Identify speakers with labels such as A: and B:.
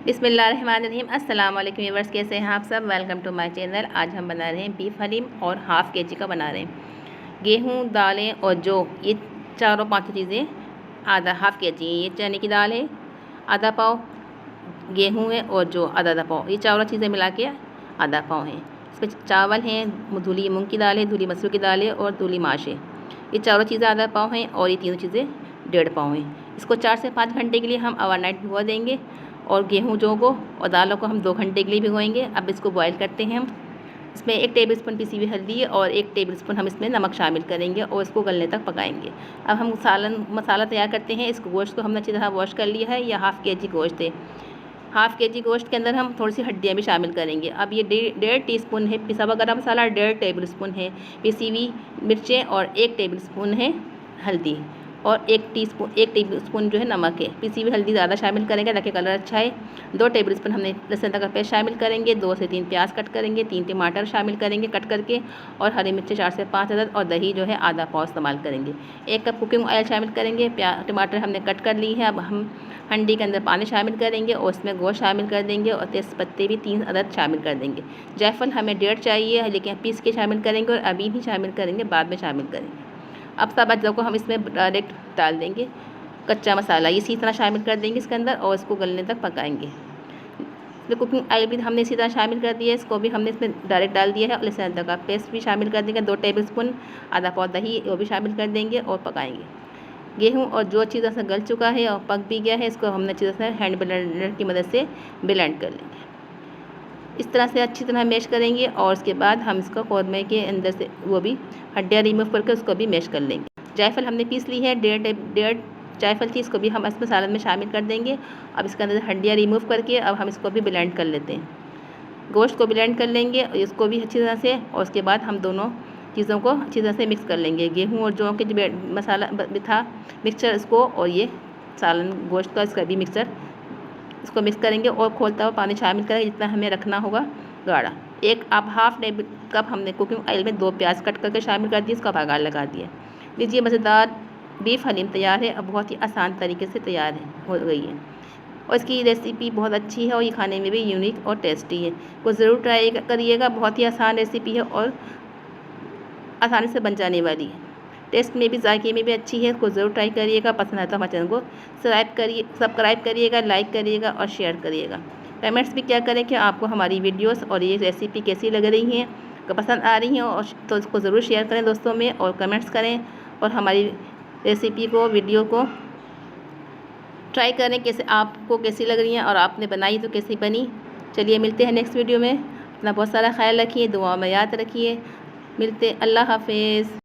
A: बिस्मिल्लाहिर्रहमानिर्रहीम। अस्सलाम वालेकुम व्यूअर्स, कैसे हैं आप सब। Welcome to my channel. आज हम बना रहे हैं बीफ हलीम और हाफ़ केजी का बना रहे हैं। गेहूं, दालें और जौ, ये चारों पांचों चीज़ें आधा हाफ़ केजी। ये चने की दाल है आधा पाव, गेहूं है और जौ आधा पाव। ये चारों चीज़ें मिला के आधा पाव हैं। इसमें चावल हैं, धुली मूँग की दाल है, धुली मसूर की दाल है और धुली माश है। ये चारों चीज़ें आधा पाव हैं और ये तीनों चीज़ें 1.5 पाव हैं। इसको 4 से 5 घंटे के लिए हम ओवरनाइट भिगो देंगे और गेहूं जौ को और दालों को हम 2 घंटे के लिए भिगोएंगे। अब इसको बॉईल करते हैं हम। इसमें 1 टेबलस्पून पिसी हुई हल्दी और 1 टेबलस्पून हम इसमें नमक शामिल करेंगे और इसको गलने तक पकाएंगे। अब हम मसाला तैयार करते हैं। इसको गोश्त को हमने अच्छी तरह वॉश कर लिया है। यह हाफ़ केजी गोश्त है। हाफ़ केजी गोश्त के अंदर हम थोड़ी सी हड्डियाँ भी शामिल करेंगे। अब ये 1.5 टीस्पून है पिसा हुआ गरम मसाला, 1.5 टेबलस्पून है पिसी हुई मिर्चें और 1 टेबलस्पून है हल्दी और 1 टेबलस्पून जो है नमक है। पिसी हुई हल्दी ज़्यादा शामिल करेंगे ताकि कलर अच्छा है। 2 टेबलस्पून हमने लहसुन का पेस्ट शामिल करेंगे। 2 से 3 प्याज कट करेंगे। 3 टमाटर शामिल करेंगे कट करके और हरी मिर्ची 4 से 5 अदद और दही जो है आधा पाव इस्तेमाल करेंगे। 1 कप कुकिंग ऑयल शामिल करेंगे। टमाटर हमने कट कर ली है। अब हम हंडी के अंदर पानी शामिल करेंगे और उसमें गोश्त शामिल कर देंगे और तेज़पत्ते भी 3 अदद शामिल कर देंगे। जायफल हमें 1.5 चाहिए, लेकिन पीस के शामिल करेंगे और अभी नहीं शामिल करेंगे, बाद में शामिल करेंगे। अब सब अज्जा को हम इसमें डायरेक्ट डाल देंगे। कच्चा मसाला इसी तरह शामिल कर देंगे इसके अंदर और इसको गलने तक पकाएंगे। इसमें कुकिंग ऑयल भी हमने इसी तरह शामिल कर दिया है। इसको भी हमने इसमें डायरेक्ट डाल दिया है और लहसुन अदरक का पेस्ट भी शामिल कर देंगे। 2 टेबलस्पून आधा पाव दही वो भी शामिल कर देंगे और पकाएंगे। गेहूँ और जो अच्छी तरह से गल चुका है और पक भी गया है, इसको हमने अच्छी तरह से हैंड ब्लेंडर की मदद से ब्लेंड कर लेंगे। इस तरह से अच्छी तरह मैश करेंगे और उसके बाद हम इसको कौरमे के अंदर से वो भी हड्डियाँ रिमूव करके उसको भी मैश कर लेंगे। जायफल हमने पीस ली है, 1.5 जायफल थी, इसको भी हम इस मसाले में शामिल कर देंगे। अब इसके अंदर हड्डियाँ रिमूव करके अब हम इसको भी ब्लेंड कर लेते हैं। गोश्त को ब्लेंड कर लेंगे और इसको भी अच्छी तरह से और उसके बाद हम दोनों चीज़ों को अच्छी तरह से मिक्स कर लेंगे। गेहूँ और जौ के जो मसाला था मिक्सचर, इसको और ये सालन गोश्त का इसका भी मिक्सचर, इसको मिक्स करेंगे और खोलता हुआ पानी शामिल करेंगे जितना हमें रखना होगा गाढ़ा। आप हाफ़ टेबल कप हमने कुकिंग ऑयल में 2 प्याज कट करके शामिल कर दिए, इसका बघार लगा दिया। लीजिए, मज़ेदार बीफ हलीम तैयार है। अब बहुत ही आसान तरीके से तैयार हो गई है और इसकी रेसिपी बहुत अच्छी है और ये खाने में भी यूनिक और टेस्टी है। को ज़रूर ट्राई करिएगा। बहुत ही आसान रेसिपी है और आसानी से बन जाने वाली है। टेस्ट में भी, जायके में भी अच्छी है। इसको ज़रूर ट्राई करिएगा। पसंद आता है हमारे चैनल को सब्सक्राइब करिएगा, लाइक करिएगा और शेयर करिएगा। कमेंट्स भी क्या करें कि आपको हमारी वीडियोस और ये रेसिपी कैसी लग रही हैं, पसंद आ रही हैं, और तो इसको ज़रूर शेयर करें दोस्तों में और कमेंट्स करें और हमारी रेसिपी को, वीडियो को ट्राई करें कैसे आपको कैसी लग रही हैं और आपने बनाई तो कैसी बनी। चलिए मिलते हैं नेक्स्ट वीडियो में। अपना बहुत सारा ख्याल रखिए, दुआ में याद रखिए। मिलते, अल्लाह हाफिज़।